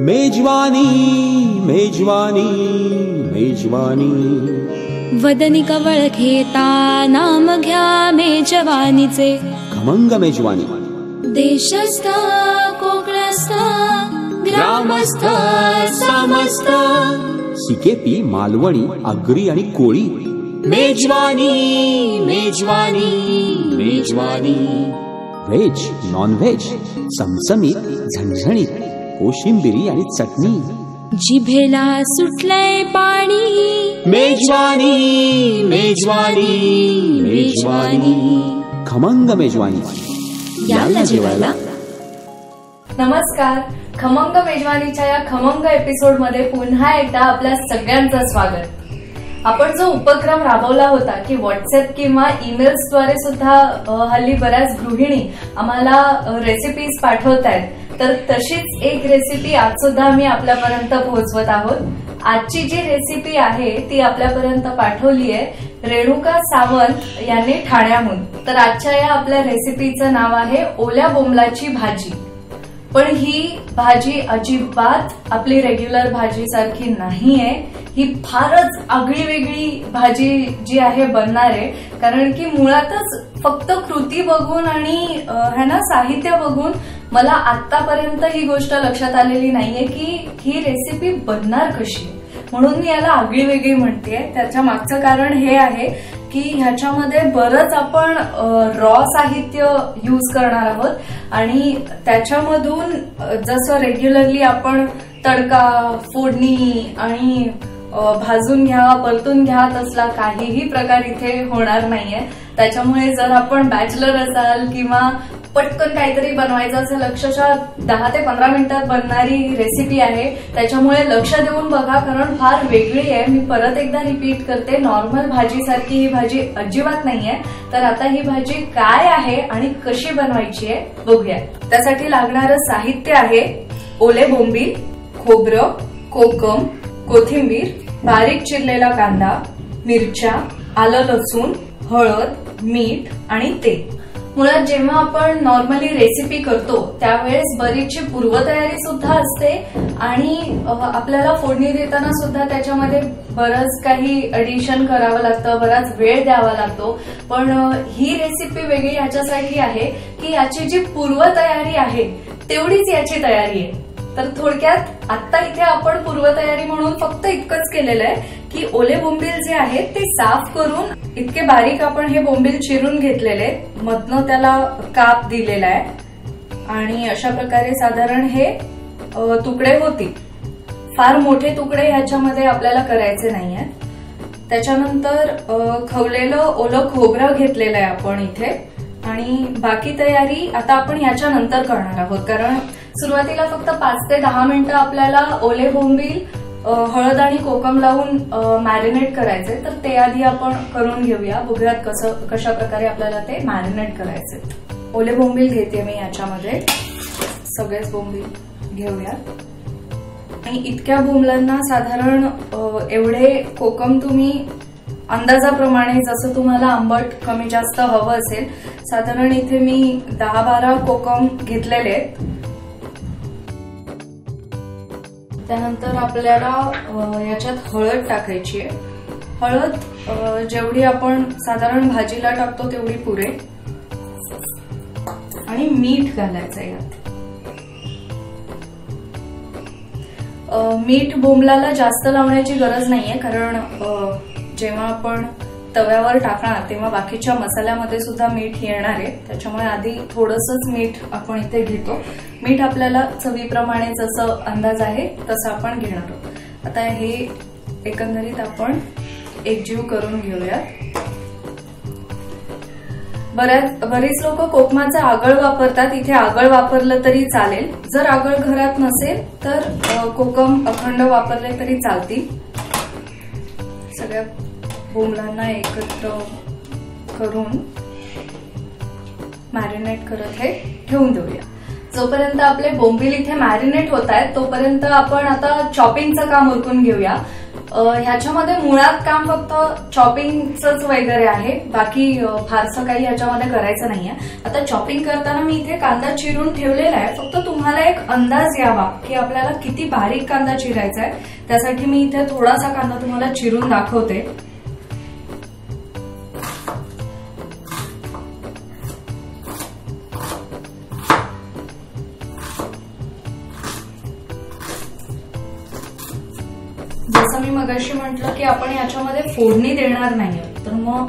मेजवानी मेजवानी मेजवानी वदनी कवळ घेता नाम घ्या मेजवानीचे खमंग मेजवानी देशस्थ कोकणस्थ ग्रामस्थ समस्त सिकेपी मालवणी आगरी आणि कोळी मेजवानी मेजवानी मेजवानी व्हेज नॉन व्हेज चमचमीत झणझणीत कोशिंबिरी आणि चटणी जिभेला सुटलंय पाणी मेजवानी मेजवानी मेजवानी खमंग मेजवानी याला जेवायला. नमस्कार. खमंग मेजवानीच्या या खमंग एपिसोड मध्ये पुन्हा एकदा आपल्या सगळ्यांचं स्वागत. आपण जो उपक्रम राबवला होता की व्हॉट्सअप किंवा ईमेल्सद्वारे सुद्धा हल्ली बऱ्याच गृहिणी आम्हाला रेसिपीज पाठवतायत, तर तशीच एक रेसिपी आज सुद्धा आम्ही आपल्यापर्यंत पोहोचवत आहोत. आजची जी रेसिपी आहे ती आपल्यापर्यंत पाठवली आहे रेणुका सावंत यांनी ठाण्याहून. तर आजच्या या आपल्या रेसिपीचं नाव आहे ओल्या बोंबलाची भाजी. पण ही भाजी अजिबात आपली रेग्युलर भाजी सारखी नाहीये. ही फारच आगळी वेगळी भाजी जी आहे बनणार आहे, कारण की मुळातच फक्त कृती बघून आणि साहित्य बघून मला आतापर्यंत ही गोष्ट लक्षात आलेली नाहीये की ही रेसिपी बनणार कशी, म्हणून मी याला आगळी वेगळी म्हणतेय. त्याच्या मागचं कारण हे आहे की ह्याच्यामध्ये बरंच आपण रॉ साहित्य यूज करणार आहोत आणि त्याच्यामधून जसं रेग्युलरली आपण तडका, फोडणी आणि भाजून घ्या, परतून घ्या तसला काहीही प्रकार इथे होणार नाहीये. त्याच्यामुळे जर आपण बॅचलर असाल किंवा पटकन काहीतरी बनवायचं असेल, अक्षरशः 10 ते 15 मिनिटात बनणारी रेसिपी आहे, त्याच्यामुळे लक्ष देऊन बघा कारण फार वेगळी आहे. मी परत एकदा रिपीट करते, नॉर्मल भाजीसारखी ही भाजी अजिबात नाहीये. तर आता ही भाजी काय आहे आणि कशी बनवायची आहे बघूया. त्यासाठी लागणारं साहित्य आहे ओले बोंबील, खोबरं, कोकम, कोथिंबीर, बारीक चिरलेला कांदा, मिरच्या, आलं लसूण, हळद, मीठ आणि तेल. मुळात जेव्हा आपण नॉर्मली रेसिपी करतो त्यावेळेस बरीचशी पूर्वतयारी सुद्धा असते आणि आपल्याला फोडणी देताना सुद्धा त्याच्यामध्ये बरंच काही एडिशन करावं लागतं, बराच वेळ द्यावा लागतो. पण ही रेसिपी वेगळी याच्यासाठी आहे की याची जी पूर्वतयारी आहे तेवढीच याची तयारी आहे. तर थोडक्यात आता इथे आपण पूर्वतयारी म्हणून फक्त इतकंच केलेलं आहे की ओले बोंबील जे आहेत ते साफ करून इतके बारीक आपण हे बोंबील चिरून घेतलेले, मधनं त्याला काप दिलेला आहे आणि अशा प्रकारे साधारण हे तुकडे होतील. फार मोठे तुकडे ह्याच्यामध्ये आपल्याला करायचे नाहीयेत. त्याच्यानंतर खवलेलं ओलं खोबरं घेतलेलं आहे आपण इथे आणि बाकी तयारी आता आपण ह्याच्या नंतर करणार आहोत, कारण सुरुवातीला फक्त 5 ते 10 मिनिटं आपल्याला ओले बोंबील हळद आणि कोकम लावून मॅरिनेट करायचे. तर ते आधी आपण करून घेऊया, बघूयात कशा प्रकारे आपल्याला ते मॅरिनेट करायचे. ओले बोंबील घेते मी याच्यामध्ये, सगळेच बोंबील घेऊयात. आणि इतक्या बोंबलांना साधारण एवढे कोकम तुम्ही अंदाजाप्रमाणे, जसं तुम्हाला आंबट कमी जास्त हवं असेल, साधारण इथे मी 10-12 कोकम घेतलेले आहेत. त्यानंतर आपल्याला याच्यात हळद टाकायची आहे. हळद जेवढी आपण साधारण भाजीला टाकतो तेवढी पुरेल आणि मीठ घालायचं यात. मीठ बोंबलाला जास्त लावण्याची गरज नाहीये, कारण जेव्हा आपण तव्यावर टाकणार तेव्हा बाकीच्या मसाल्यामध्ये सुद्धा मीठ येणार आहे. त्याच्यामुळे आधी थोडंसंच मीठ आपण इथे घेतो. मीठ आपल्याला चवीप्रमाणे जसं अंदाज आहे तसं आपण घेणार आहोत. आता हे एकंदरीत आपण एकजीव करून घेऊया. बरीच लोक कोकमाचं आगळ वापरतात, इथे आगळ वापरलं तरी चालेल. जर आगळ घरात नसेल तर कोकम अखंड वापरले तरी चालतील. सगळ्या बोंबलांना एकत्र करून मॅरिनेट करत हे ठेवून देऊया. जोपर्यंत आपले बोंबील इथे मॅरिनेट होत आहेत तोपर्यंत आपण आता चॉपिंगचं काम उरकून घेऊया. ह्याच्यामध्ये मुळात काम फक्त चॉपिंगच वगैरे आहे, बाकी फारसं काही ह्याच्यामध्ये करायचं नाहीये. आता चॉपिंग करताना मी इथे कांदा चिरून ठेवलेला आहे, फक्त तुम्हाला एक अंदाज यावा की आपल्याला किती बारीक कांदा चिरायचा आहे, त्यासाठी मी इथे थोडासा कांदा तुम्हाला चिरून दाखवते. जसं मी मगाशी म्हटलं की आपण याच्यामध्ये फोडणी देणार नाही, तर मग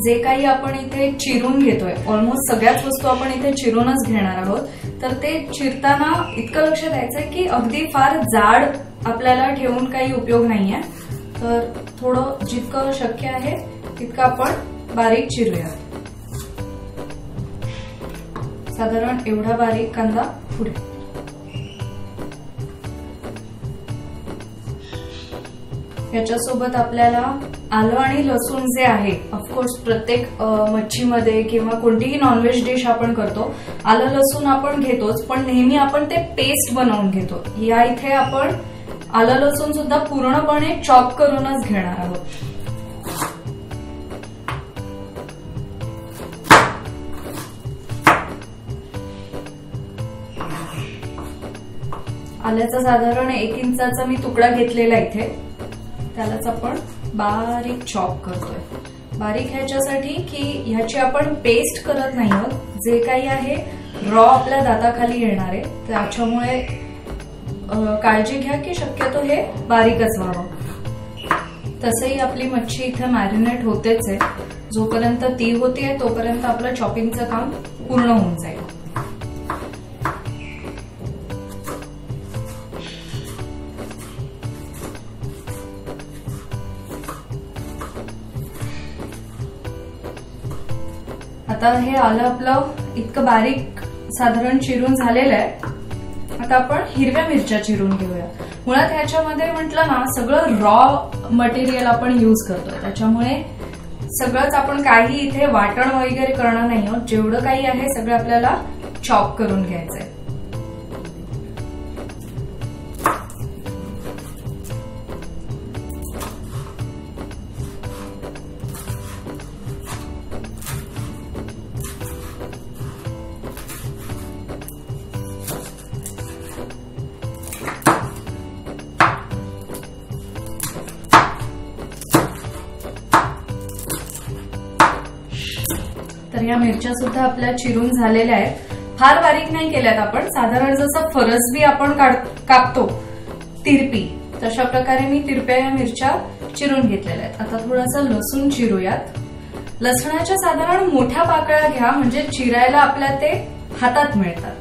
जे काही आपण इथे चिरून घेतोय, ऑलमोस्ट सगळ्याच वस्तू आपण इथे चिरूनच घेणार आहोत, तर ते चिरताना इतकं लक्ष द्यायचंय की अगदी फार जाड आपल्याला ठेवून काही उपयोग नाहीये. तर थोडं जितकं शक्य आहे तितकं आपण बारीक चिरूया. साधारण एवढा बारीक कांदा पुढे. याच्यासोबत आपल्याला आलं आणि लसूण जे आहे, ऑफकोर्स प्रत्येक मच्छीमध्ये किंवा कोणतीही नॉनव्हेज डिश आपण करतो, आलं लसूण आपण घेतोच, पण नेहमी आपण ते पेस्ट बनवून घेतो. या इथे आपण आलं लसूण सुद्धा पूर्णपणे चॉप करूनच घेणार आहोत. आल्याचा साधारण 1 इंचाचा मी तुकडा घेतलेला इथे, त्यालाच आपण बारीक चॉप करतोय. बारीक ह्याच्यासाठी की ह्याची आपण पेस्ट करत नाही आहोत, जे काही आहे रॉ आपल्या दाताखाली येणार आहे, त्याच्यामुळे काळजी घ्या की शक्यतो हे बारीकच व्हावं. तसंही आपली मच्छी इथे मॅरिनेट होतेच आहे, जोपर्यंत ती होतीये तोपर्यंत आपलं चॉपिंगचं काम पूर्ण होऊन जाईल. आता हे आलं आपलं इतकं बारीक साधारण चिरून झालेलं आहे. आता आपण हिरव्या मिरच्या चिरून घेऊया. मुळात ह्याच्यामध्ये म्हटलं ना, सगळं रॉ मटेरियल आपण यूज करतोय, त्याच्यामुळे सगळंच आपण काही इथे वाटण वगैरे करणार नाही आहोत. जेवढं काही आहे सगळं आपल्याला चॉप करून घ्यायचंय. तर या मिरच्या सुद्धा आपल्या चिरून झालेल्या आहेत. फार बारीक नाही केल्यात आपण, साधारण जसं फरसबी आपण कापतो तिरपी, तशा प्रकारे मी तिरप्या या मिरच्या चिरून घेतलेल्या आहेत. आता थोडासा लसूण चिरूयात. लसणाच्या साधारण मोठ्या पाकळ्या घ्या, म्हणजे चिरायला आपल्या ते हातात मिळतात.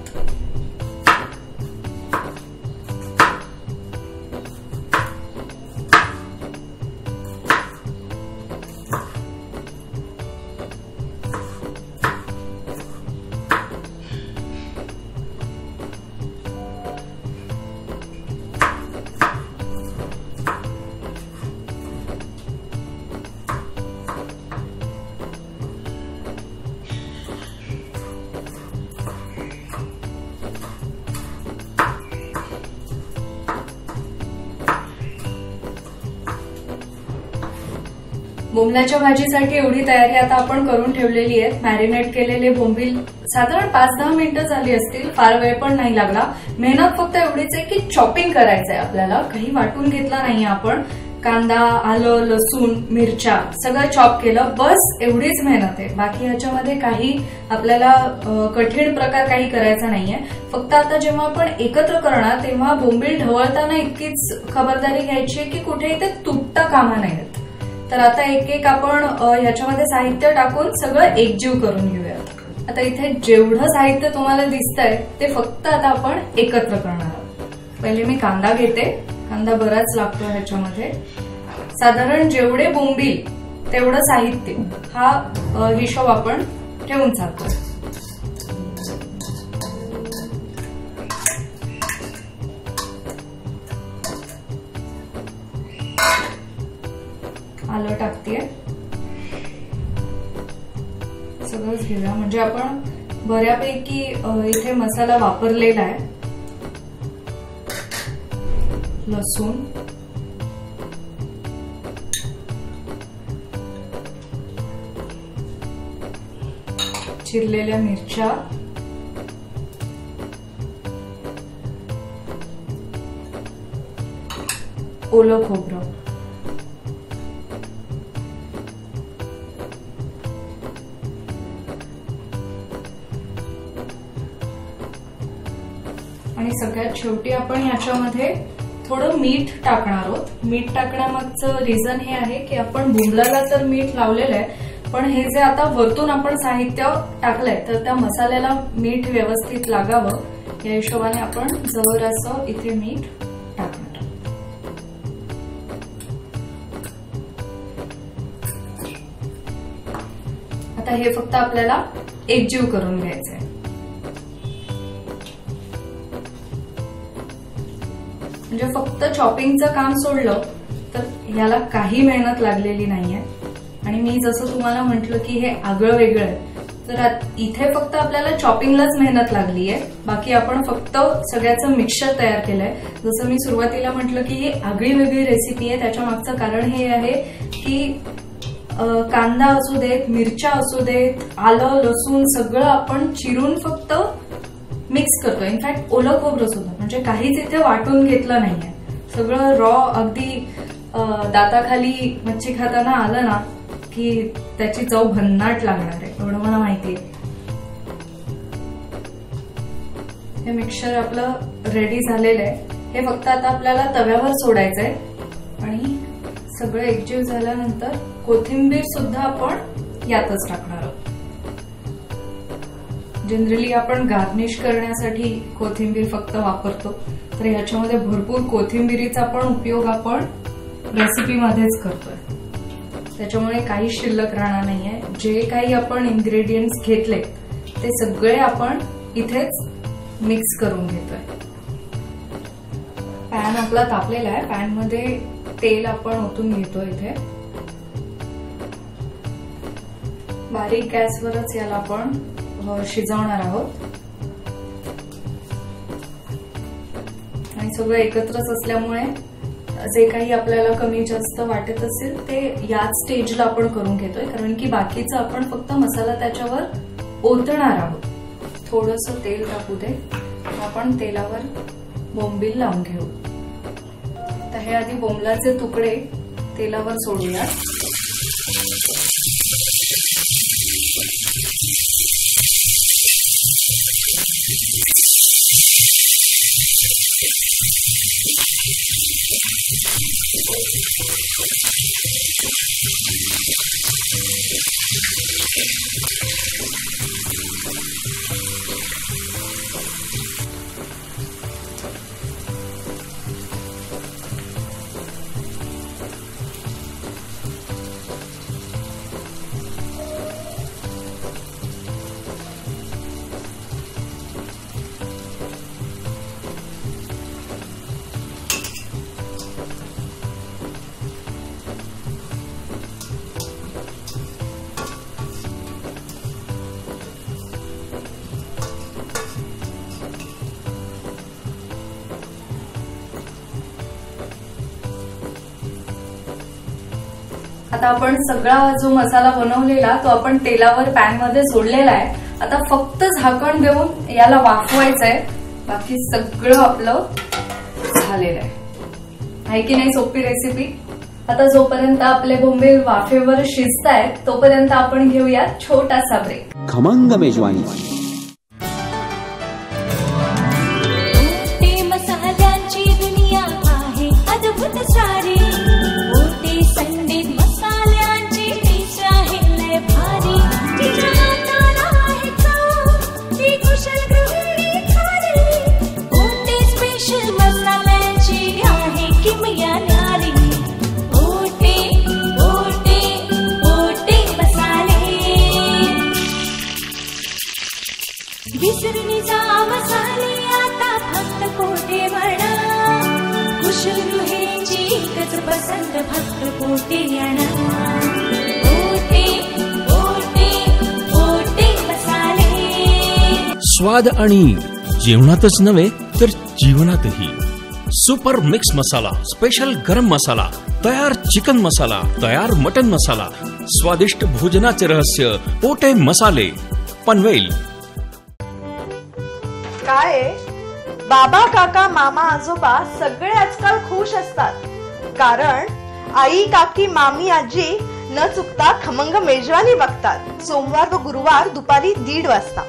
बोंबलाच्या भाजीसाठी एवढी तयारी आता आपण करून ठेवलेली आहे. मॅरिनेट केलेले बोंबील साधारण 5-10 मिनिटं झाली असतील, फार वेळ पण नाही लागला. मेहनत फक्त एवढीच आहे की चॉपिंग करायचंय आपल्याला, काही वाटून घेतला नाहीये आपण. कांदा, आलं, लसूण, मिरच्या सगळं चॉप केलं, बस एवढीच मेहनत आहे. बाकी ह्याच्यामध्ये काही आपल्याला कठीण प्रकार काही करायचा नाहीये. फक्त आता जेव्हा आपण एकत्र करणार तेव्हा बोंबील ढवळताना इतकीच खबरदारी घ्यायची आहे की कुठेही ते तुटता कामा नयेत. तर आता एक एक आपण ह्याच्यामध्ये साहित्य टाकून सगळं एकजीव करून घेऊयात. आता इथे जेवढं साहित्य तुम्हाला दिसतंय ते फक्त आता आपण एकत्र करणार आहोत. पहिले मी कांदा घेते. कांदा बराच लागतो ह्याच्यामध्ये. साधारण जेवढे बोंबील तेवढं साहित्य, हा हिशोब आपण ठेवून चालतोय. आलं टाकतेय. सगळंच घेऊया, म्हणजे आपण बऱ्यापैकी इथे मसाला वापरलेला आहे. लसूण, चिरलेल्या मिरच्या, ओलं खोबरं, आणि सगळ्यात शेवटी आपण याच्यामध्ये थोडं मीठ टाकणार आहोत. मीठ टाकण्यामागचं रिझन हे आहे की आपण भुंबलाला तर मीठ लावलेलं आहे, पण हे जे आता वरतून आपण साहित्य टाकलंय तर त्या मसाल्याला मीठ व्यवस्थित लागावं या हिशोबाने आपण जरासं इथे मीठ टाकणार. आता हे फक्त आपल्याला एकजीव करून घ्यायचंय. म्हणजे फक्त चॉपिंगचं काम सोडलं तर याला काही मेहनत लागलेली नाहीये. आणि मी जसं तुम्हाला म्हटलं की हे आगळं वेगळं आहे, तर इथे फक्त आपल्याला चॉपिंगलाच मेहनत लागली आहे. बाकी आपण फक्त सगळ्याचं मिक्सचर तयार केलंय. जसं मी सुरुवातीला म्हटलं की ही आगळी वेगळी रेसिपी आहे. त्याच्या मागचं कारण हे आहे की कांदा असू देत, मिरच्या असू देत, आलं लसूण सगळं आपण चिरून फक्त मिक्स करतो. इनफॅक्ट ओलं खोबरं सुद्धा, म्हणजे काहीच इथे वाटून घेतलं नाहीये. सगळं रॉ अगदी दाताखाली मच्छी खाताना आलं ना की त्याची चव भन्नाट लागणार आहे, एवढं मला माहितीये. हे मिक्सचर आपलं रेडी झालेलं आहे. हे फक्त आता आपल्याला तव्यावर सोडायचंय आणि सगळं एकजीव झाल्यानंतर कोथिंबीर सुद्धा आपण यातच टाकणार आहोत. जनरली आपण गार्निश करण्यासाठी कोथिंबीर फक्त वापरतो, तर ह्याच्यामध्ये भरपूर कोथिंबीरीचा पण उपयोग आपण रेसिपीमध्येच करतोय. त्याच्यामुळे काही शिल्लक राहणार नाहीये. जे काही आपण इन्ग्रेडियंट्स घेतले ते सगळे आपण इथेच मिक्स करून घेतोय. पॅन आपला तापलेला आहे. पॅन मध्ये तेल आपण ओतून घेतोय. इथे बारीक गॅसवरच याला आपण शिजवणार आहोत. आणि सगळं एकत्रच असल्यामुळे जे काही आपल्याला कमी जास्त वाटत असेल ते याच स्टेजला आपण करून घेतोय, कारण की बाकीचं आपण फक्त मसाला त्याच्यावर ओतणार आहोत. थोडंसं तेल टाकू दे. आपण तेलावर बोंबील लावून घेऊ. तर हे आधी बोंबलाचे तुकडे तेलावर सोडूया. आता आपण सगळा जो मसाला बनवलेला तो आपण तेलावर पॅन मध्ये सोडलेला आहे. आता फक्त झाकण देऊन याला वाफवायचंय. बाकी सगळं आपलं झालेलं आहे की नाही. सोपी रेसिपी. आता जोपर्यंत आपले बोंबील वाफेवर शिजतायत तोपर्यंत आपण घेऊया छोटासा ब्रेक. खमंग मेजवानी. मसाल्यांची दुनिया आहे अद्भुत सारी. विसरणी जा मसाले आता फक्त कोठे म्हणा. कुशल गृहिणीची एकच पसंत फक्त कोठे आणा. कोठे कोठे कोठे मसाले. स्वाद आणि जेवणातच नव्हे तर जीवनातही. सुपर मिक्स मसाला, स्पेशल गरम मसाला, तयार चिकन मसाला, तयार मटन मसाला, स्वादिष्ट भोजनाचे रहस्य पोटे मसाले. पनवेल. काय बाबा काका मामा आजोबा सगळे आजकाल खुश असतात, कारण आई काकी मामी आजी न चुकता खमंग मेजवानी बघतात सोमवार व गुरुवार दुपारी 1:30 वाजता.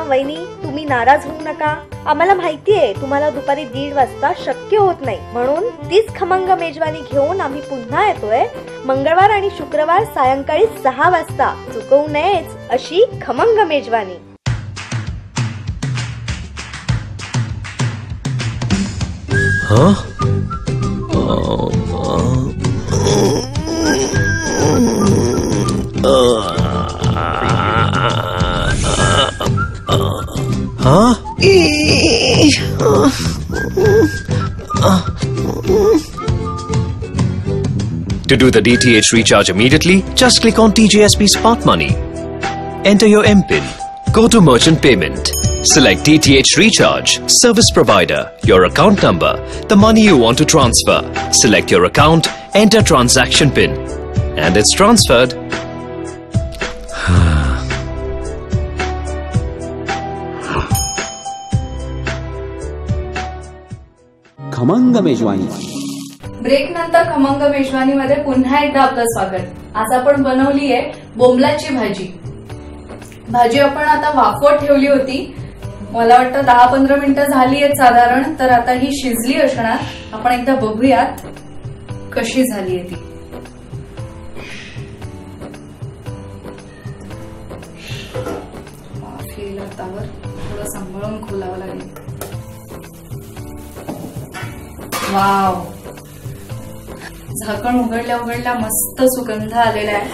वहिनी तुम्ही नाराज होऊ नका. आम्हाला माहितीये तुम्हाला दुपारी 1:30 वाजता शक्य होत नाही, म्हणून तीच खमंग मेजवानी घेऊन आम्ही पुन्हा येतोय मंगळवार आणि शुक्रवार सायंकाळी 6 वाजता. चुकवू नयेच अशी खमंग मेजवानी. To do the DTH recharge immediately, just click on TJSP Smart Money. Enter your MPIN. Go to Merchant Payment. Select DTH Recharge, Service Provider, your account number, the money you want to transfer. Select your account, enter transaction PIN, and it's transferred. खमंग मेजवानी. Break नंतर खमंग मेजवानीमध्ये पुन्हा एकदा आपलं स्वागत. आज आपण बनवली आहे बोंबलाची भाजी. भाजी आपण आता वाफवत ठेवली होती, मला वाटतं 10-15 मिनिटं झाली आहेत साधारण. तर आता ही शिजली असणार. आपण एकदा बघूयात कशी झाली आहे ती. वाफ येईल हातावर, थोडं सांभाळून खोलावं लागेल. वाव, झाकण उघडल्या उघडल्या मस्त सुगंध आलेला आहे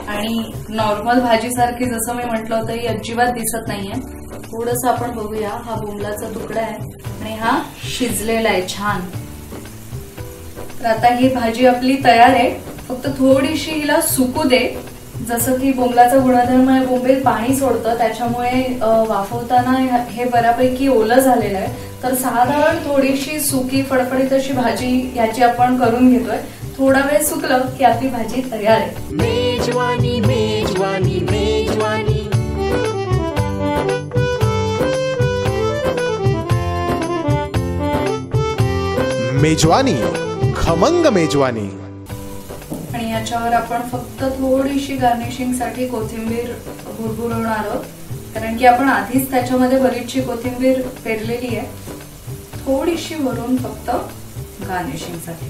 आणि नॉर्मल भाजीसारखी जसं मी म्हटलं होतं ही अजिबात दिसत नाहीये. थोडंसं आपण बघूया. हा बोंबलाचा तुकडा आहे आणि हा शिजलेला आहे छान. तर आता ही भाजी आपली तयार आहे. फक्त थोडीशी हिला सुकू दे. जसं की बोंबलाचा गुणधर्म आहे, बोंबील पाणी सोडतं, त्याच्यामुळे वाफवताना हे बऱ्यापैकी ओलं झालेलं आहे. तर साधारण थोडीशी सुकी फडफडीत अशी भाजी याची आपण करून घेतोय. थोडा वेळ सुकलं की आपली भाजी तयार आहे. मेजवानी मेजवानी मेजवानी. मेजवानी, खमंग मेजवानी. आणि याच्यावर आपण फक्त थोडीशी गार्निशिंग साठी कोथिंबीर भुरभुरवणार आहोत, कारण की आपण आधीच त्याच्यामध्ये बरीचशी कोथिंबीर पेरलेली आहे. थोडीशी वरून फक्त गार्निशिंग साठी.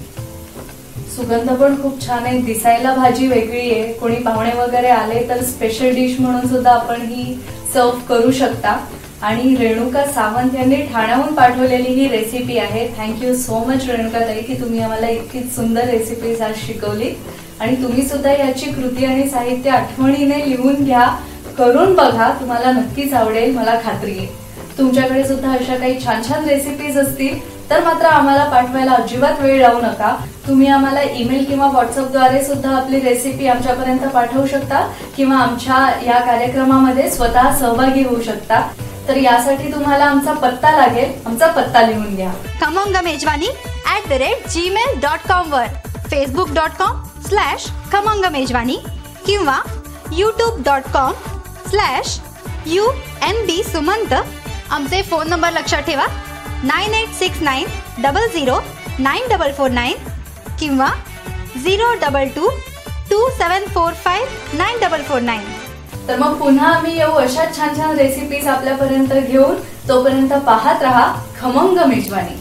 सुगंध पण खूप छान आहे, दिसायला भाजी वेगळी आहे. कोणी पाहुणे वगैरे आले तर स्पेशल डिश म्हणून सुद्धा आपण ही सर्व करू शकता. आणि रेणुका सावंत यांनी ठाण्याहून पाठवलेली ही रेसिपी आहे. थँक्यू सो मच रेणुका ताई की तुम्ही आम्हाला इतकी सुंदर रेसिपीज आज शिकवली. आणि तुम्ही सुद्धा याची कृती आणि साहित्य आठवणीने लिहून घ्या, करून बघा, तुम्हाला नक्कीच आवडेल, मला खात्री आहे. तुमच्याकडे सुद्धा अशा काही छान छान रेसिपीज असतील तर मात्र आम्हाला पाठवायला अजिबात वेळ लावू नका. तुम्ही आम्हाला ईमेल किंवा व्हॉट्सअपद्वारे सुद्धा आपली रेसिपी आमच्यापर्यंत पाठवू शकता किंवा आमच्या या कार्यक्रमामध्ये स्वतः सहभागी होऊ शकता. तर यासाठी तुम्हाला आमचा पत्ता लागेल. आमचा पत्ता लिहून घ्या. खमंग मेजवानी @gmail.com वर, facebook.com/खमंग मेजवानी किंवा youtube.com/UNB सुमंत. आमचे फोन नंबर लक्षात ठेवा 9869009449 किंवा 02227459449. तर मग पुन्हा आम्ही येऊ अशाच छान छान रेसिपीज आपल्यापर्यंत घेऊन. तोपर्यंत पाहत रहा खमंग मेजवानी.